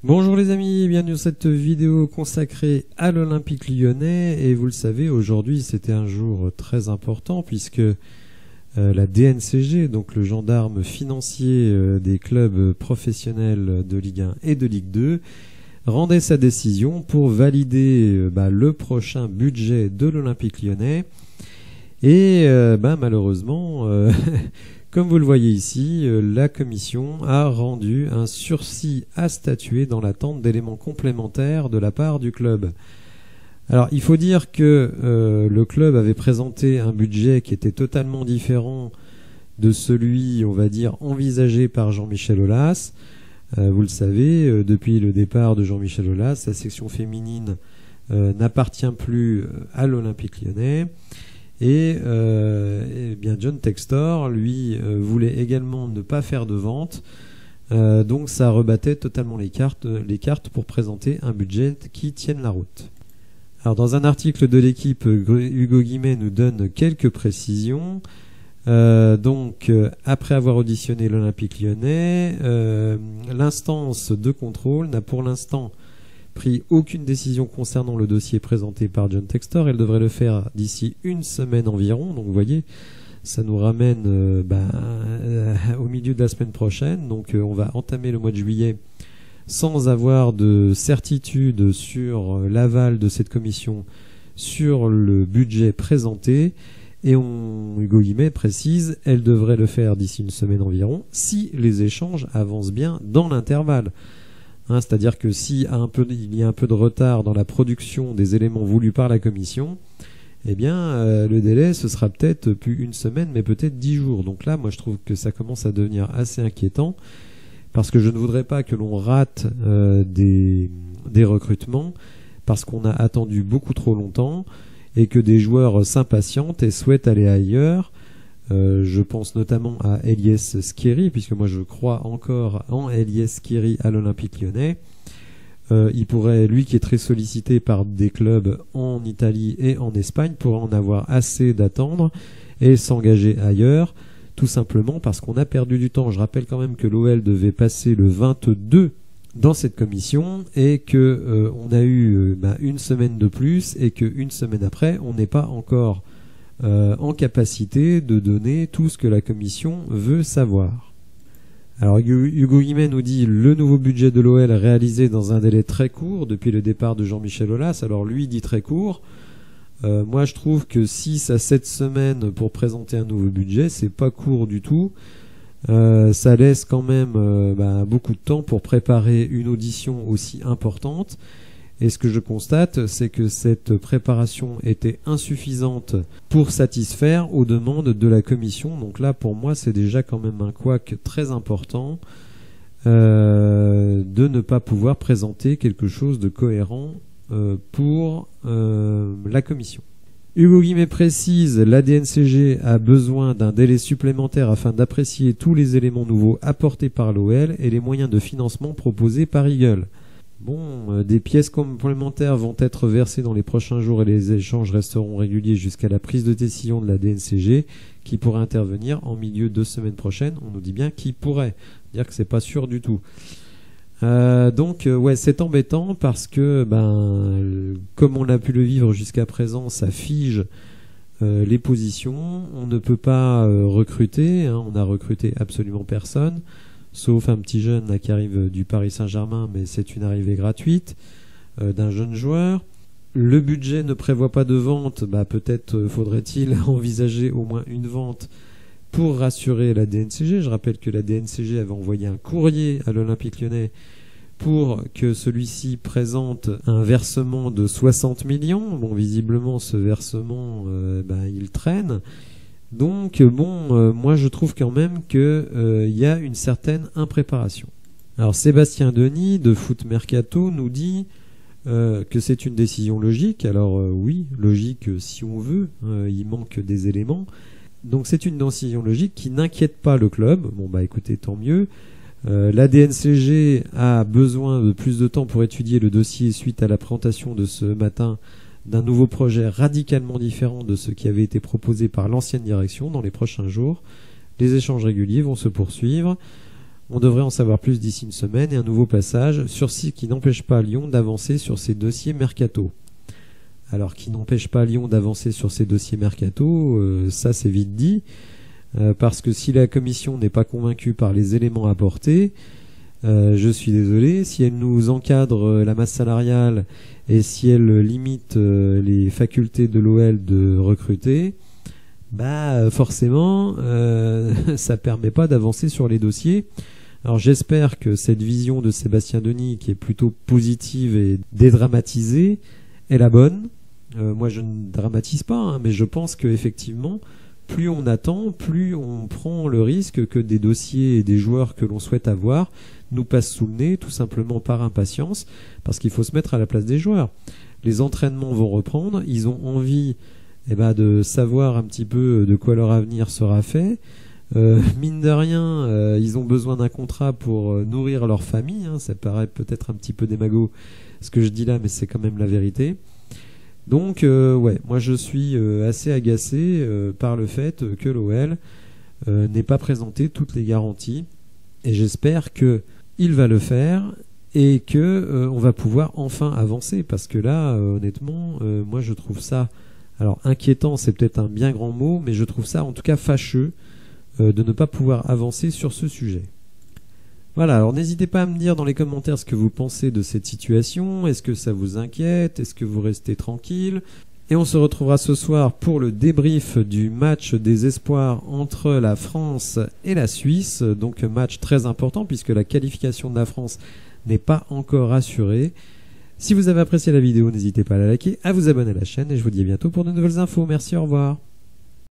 Bonjour les amis, bienvenue dans cette vidéo consacrée à l'Olympique Lyonnais. Et vous le savez, aujourd'hui c'était un jour très important puisque la DNCG, donc le gendarme financier des clubs professionnels de Ligue 1 et de Ligue 2, rendait sa décision pour valider le prochain budget de l'Olympique Lyonnais. Et malheureusement, comme vous le voyez ici, la commission a rendu un sursis à statuer dans l'attente d'éléments complémentaires de la part du club. Alors il faut dire que le club avait présenté un budget qui était totalement différent de celui, on va dire, envisagé par Jean-Michel Aulas. Vous le savez, depuis le départ de Jean-Michel Aulas, sa section féminine n'appartient plus à l'Olympique Lyonnais. Et bien John Textor, lui, voulait également ne pas faire de vente. Donc ça rebattait totalement les cartes pour présenter un budget qui tienne la route. Alors dans un article de l'équipe, Hugo Guimet nous donne quelques précisions. Après avoir auditionné l'Olympique Lyonnais, l'instance de contrôle n'a pour l'instant pris aucune décision concernant le dossier présenté par John Textor. Elle devrait le faire d'ici une semaine environ. Donc vous voyez, ça nous ramène au milieu de la semaine prochaine. Donc on va entamer le mois de juillet sans avoir de certitude sur l'aval de cette commission sur le budget présenté. Et Hugo Guimet précise, elle devrait le faire d'ici une semaine environ si les échanges avancent bien dans l'intervalle. C'est-à-dire que s'il y a un peu de retard dans la production des éléments voulus par la commission, eh bien le délai ce sera peut-être plus une semaine mais peut-être 10 jours. Donc là moi je trouve que ça commence à devenir assez inquiétant parce que je ne voudrais pas que l'on rate des recrutements parce qu'on a attendu beaucoup trop longtemps et que des joueurs s'impatientent et souhaitent aller ailleurs. Je pense notamment à Eliès Skiri, puisque moi je crois encore en Eliès Skiri à l'Olympique Lyonnais. Il pourrait, lui qui est très sollicité par des clubs en Italie et en Espagne, pourrait en avoir assez d'attendre et s'engager ailleurs, tout simplement parce qu'on a perdu du temps. Je rappelle quand même que l'OL devait passer le 22 dans cette commission et que on a eu une semaine de plus et qu'une semaine après, on n'est pas encore en capacité de donner tout ce que la commission veut savoir. Alors Hugo Guimet nous dit le nouveau budget de l'OL réalisé dans un délai très court depuis le départ de Jean-Michel Aulas. Alors lui dit très court. Moi je trouve que 6 à 7 semaines pour présenter un nouveau budget, c'est pas court du tout. Ça laisse quand même beaucoup de temps pour préparer une audition aussi importante. Et ce que je constate, c'est que cette préparation était insuffisante pour satisfaire aux demandes de la commission. Donc là, pour moi, c'est déjà quand même un couac très important de ne pas pouvoir présenter quelque chose de cohérent pour la commission. Hugo Guimet précise, la DNCG a besoin d'un délai supplémentaire afin d'apprécier tous les éléments nouveaux apportés par l'OL et les moyens de financement proposés par Eagle. Bon, des pièces complémentaires vont être versées dans les prochains jours et les échanges resteront réguliers jusqu'à la prise de décision de la DNCG qui pourrait intervenir en milieu de semaine prochaine. On nous dit bien qui pourrait, dire que c'est pas sûr du tout. Ouais, c'est embêtant parce que comme on a pu le vivre jusqu'à présent, ça fige les positions. On ne peut pas recruter, on n'a recruté absolument personne. Sauf un petit jeune là, qui arrive du Paris Saint-Germain, mais c'est une arrivée gratuite d'un jeune joueur. Le budget ne prévoit pas de vente, peut-être faudrait-il envisager au moins une vente pour rassurer la DNCG. Je rappelle que la DNCG avait envoyé un courrier à l'Olympique Lyonnais pour que celui-ci présente un versement de 60 millions. Bon, visiblement, ce versement, il traîne. Donc moi je trouve quand même que y a une certaine impréparation. Alors Sébastien Denis de Foot Mercato nous dit que c'est une décision logique. Alors oui, logique si on veut, il manque des éléments. Donc c'est une décision logique qui n'inquiète pas le club. Bon écoutez, tant mieux. La DNCG a besoin de plus de temps pour étudier le dossier suite à la présentation de ce matin d'un nouveau projet radicalement différent de ce qui avait été proposé par l'ancienne direction. Dans les prochains jours, les échanges réguliers vont se poursuivre. On devrait en savoir plus d'ici une semaine et un nouveau passage, sursis qui n'empêche pas Lyon d'avancer sur ses dossiers mercato. Alors, qui n'empêche pas Lyon d'avancer sur ses dossiers mercato, ça c'est vite dit, parce que si la commission n'est pas convaincue par les éléments apportés, je suis désolé, si elle nous encadre la masse salariale et si elle limite les facultés de l'OL de recruter, bah forcément ça permet pas d'avancer sur les dossiers. Alors j'espère que cette vision de Sébastien Denis, qui est plutôt positive et dédramatisée, est la bonne. Moi je ne dramatise pas, hein, mais je pense qu'effectivement, plus on attend, plus on prend le risque que des dossiers et des joueurs que l'on souhaite avoir nous passent sous le nez, tout simplement par impatience, parce qu'il faut se mettre à la place des joueurs. Les entraînements vont reprendre, ils ont envie de savoir un petit peu de quoi leur avenir sera fait. Mine de rien, ils ont besoin d'un contrat pour nourrir leur famille, hein. Ça paraît peut-être un petit peu démago ce que je dis là, mais c'est quand même la vérité. Donc ouais, moi je suis assez agacé par le fait que l'OL n'ait pas présenté toutes les garanties, et j'espère que il va le faire et que on va pouvoir enfin avancer, parce que là honnêtement moi je trouve ça, alors inquiétant c'est peut-être un bien grand mot, mais je trouve ça en tout cas fâcheux de ne pas pouvoir avancer sur ce sujet. Voilà, alors n'hésitez pas à me dire dans les commentaires ce que vous pensez de cette situation. Est-ce que ça vous inquiète? Est-ce que vous restez tranquille? Et on se retrouvera ce soir pour le débrief du match des espoirs entre la France et la Suisse. Donc un match très important puisque la qualification de la France n'est pas encore assurée. Si vous avez apprécié la vidéo, n'hésitez pas à la liker, à vous abonner à la chaîne et je vous dis à bientôt pour de nouvelles infos. Merci, au revoir.